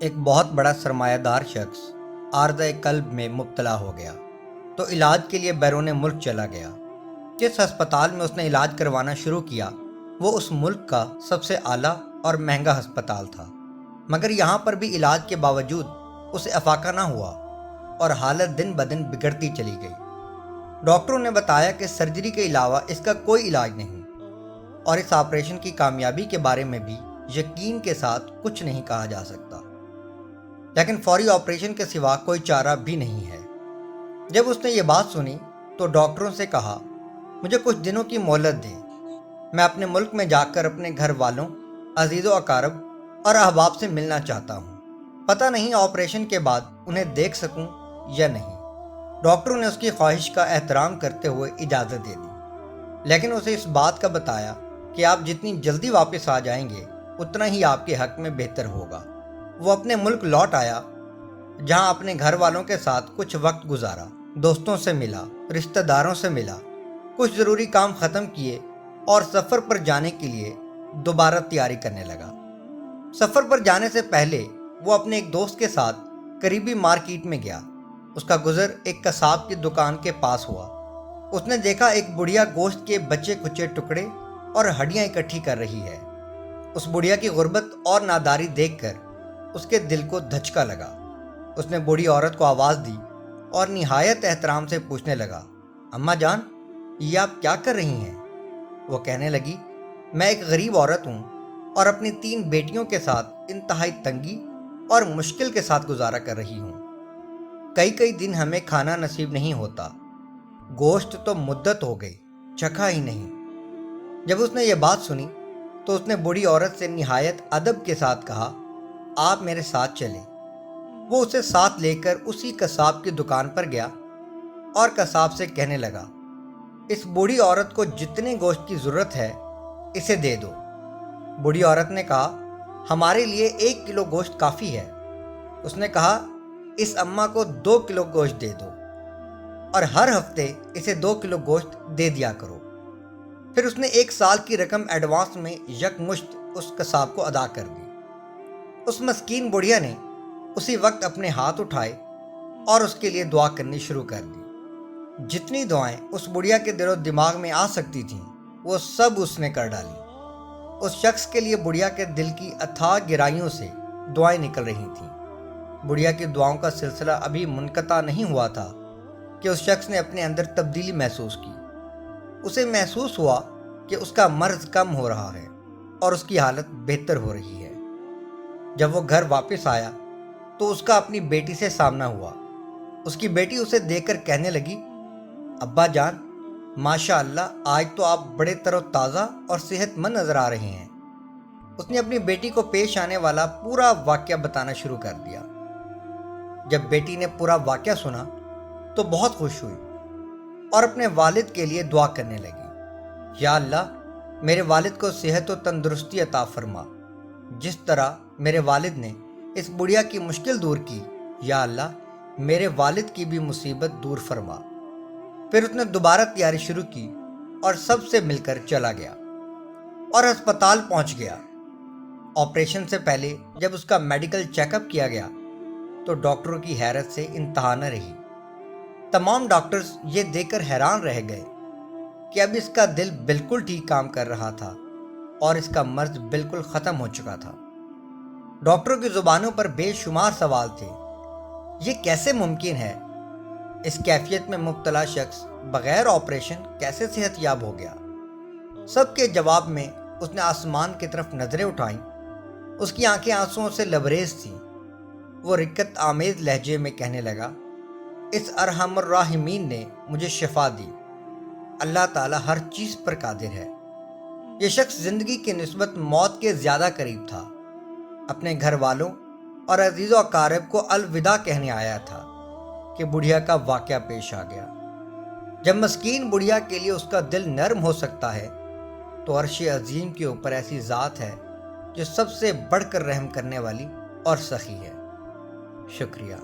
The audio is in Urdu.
ایک بہت بڑا سرمایہ دار شخص عارضہ قلب میں مبتلا ہو گیا تو علاج کے لیے بیرون ملک چلا گیا۔ جس ہسپتال میں اس نے علاج کروانا شروع کیا وہ اس ملک کا سب سے اعلیٰ اور مہنگا ہسپتال تھا، مگر یہاں پر بھی علاج کے باوجود اسے افاقہ نہ ہوا اور حالت دن بدن بگڑتی چلی گئی۔ ڈاکٹروں نے بتایا کہ سرجری کے علاوہ اس کا کوئی علاج نہیں اور اس آپریشن کی کامیابی کے بارے میں بھی یقین کے ساتھ کچھ نہیں کہا جا سکتا، لیکن فوری آپریشن کے سوا کوئی چارہ بھی نہیں ہے۔ جب اس نے یہ بات سنی تو ڈاکٹروں سے کہا، مجھے کچھ دنوں کی مہلت دیں، میں اپنے ملک میں جا کر اپنے گھر والوں، عزیز و اقارب اور احباب سے ملنا چاہتا ہوں، پتہ نہیں آپریشن کے بعد انہیں دیکھ سکوں یا نہیں۔ ڈاکٹروں نے اس کی خواہش کا احترام کرتے ہوئے اجازت دے دی، لیکن اسے اس بات کا بتایا کہ آپ جتنی جلدی واپس آ جائیں گے اتنا ہی آپ کے حق میں بہتر ہوگا۔ وہ اپنے ملک لوٹ آیا، جہاں اپنے گھر والوں کے ساتھ کچھ وقت گزارا، دوستوں سے ملا، رشتہ داروں سے ملا، کچھ ضروری کام ختم کیے اور سفر پر جانے کے لیے دوبارہ تیاری کرنے لگا۔ سفر پر جانے سے پہلے وہ اپنے ایک دوست کے ساتھ قریبی مارکیٹ میں گیا۔ اس کا گزر ایک قصاب کی دکان کے پاس ہوا۔ اس نے دیکھا ایک بڑھیا گوشت کے بچے کچے ٹکڑے اور ہڈیاں اکٹھی کر رہی ہے۔ اس بڑھیا کی غربت اور ناداری دیکھ کر اس کے دل کو دھچکا لگا۔ اس نے بوڑھی عورت کو آواز دی اور نہایت احترام سے پوچھنے لگا، اماں جان، یہ آپ کیا کر رہی ہیں؟ وہ کہنے لگی، میں ایک غریب عورت ہوں اور اپنی 3 بیٹیوں کے ساتھ انتہائی تنگی اور مشکل کے ساتھ گزارا کر رہی ہوں۔ کئی دن ہمیں کھانا نصیب نہیں ہوتا، گوشت تو مدت ہو گئی چکھا ہی نہیں۔ جب اس نے یہ بات سنی تو اس نے بوڑھی عورت سے نہایت ادب کے ساتھ کہا، آپ میرے ساتھ چلیں۔ وہ اسے ساتھ لے کر اسی قصاب کی دکان پر گیا اور قصاب سے کہنے لگا، اس بوڑھی عورت کو جتنے گوشت کی ضرورت ہے اسے دے دو۔ بوڑھی عورت نے کہا، ہمارے لیے 1 کلو گوشت کافی ہے۔ اس نے کہا، اس اماں کو 2 کلو گوشت دے دو اور ہر ہفتے اسے 2 کلو گوشت دے دیا کرو۔ پھر اس نے 1 سال کی رقم ایڈوانس میں یکمشت اس قصاب کو ادا کر دی۔ اس مسکین بڑھیا نے اسی وقت اپنے ہاتھ اٹھائے اور اس کے لیے دعا کرنی شروع کر دی۔ جتنی دعائیں اس بڑھیا کے دل و دماغ میں آ سکتی تھیں وہ سب اس نے کر ڈالی۔ اس شخص کے لیے بڑھیا کے دل کی اتھاہ گہرائیوں سے دعائیں نکل رہی تھیں۔ بڑھیا کی دعاؤں کا سلسلہ ابھی منقطع نہیں ہوا تھا کہ اس شخص نے اپنے اندر تبدیلی محسوس کی۔ اسے محسوس ہوا کہ اس کا مرض کم ہو رہا ہے اور اس کی حالت بہتر ہو رہی ہے۔ جب وہ گھر واپس آیا تو اس کا اپنی بیٹی سے سامنا ہوا۔ اس کی بیٹی اسے دیکھ کر کہنے لگی، ابا جان، ماشاء اللہ، آج تو آپ بڑے تر و تازہ اور صحت مند نظر آ رہے ہیں۔ اس نے اپنی بیٹی کو پیش آنے والا پورا واقعہ بتانا شروع کر دیا۔ جب بیٹی نے پورا واقعہ سنا تو بہت خوش ہوئی اور اپنے والد کے لیے دعا کرنے لگی، یا اللہ، میرے والد کو صحت و تندرستی عطا فرما، جس طرح میرے والد نے اس بڑھیا کی مشکل دور کی، یا اللہ، میرے والد کی بھی مصیبت دور فرما۔ پھر اس نے دوبارہ تیاری شروع کی اور سب سے مل کر چلا گیا اور ہسپتال پہنچ گیا۔ آپریشن سے پہلے جب اس کا میڈیکل چیک اپ کیا گیا تو ڈاکٹروں کی حیرت سے انتہا نہ رہی۔ تمام ڈاکٹرز یہ دیکھ کر حیران رہ گئے کہ اب اس کا دل بالکل ٹھیک کام کر رہا تھا اور اس کا مرض بالکل ختم ہو چکا تھا۔ ڈاکٹروں کی زبانوں پر بے شمار سوال تھے، یہ کیسے ممکن ہے؟ اس کیفیت میں مبتلا شخص بغیر آپریشن کیسے صحت یاب ہو گیا؟ سب کے جواب میں اس نے آسمان کی طرف نظریں اٹھائیں۔ اس کی آنکھیں آنسوؤں سے لبریز تھیں۔ وہ رقت آمیز لہجے میں کہنے لگا، اس ارحم الراحمین نے مجھے شفا دی۔ اللہ تعالیٰ ہر چیز پر قادر ہے۔ یہ شخص زندگی کی نسبت موت کے زیادہ قریب تھا۔ اپنے گھر والوں اور عزیز و اقارب کو الوداع کہنے آیا تھا کہ بڑھیا کا واقعہ پیش آ گیا۔ جب مسکین بڑھیا کے لیے اس کا دل نرم ہو سکتا ہے تو عرش عظیم کے اوپر ایسی ذات ہے جو سب سے بڑھ کر رحم کرنے والی اور سخی ہے۔ شکریہ۔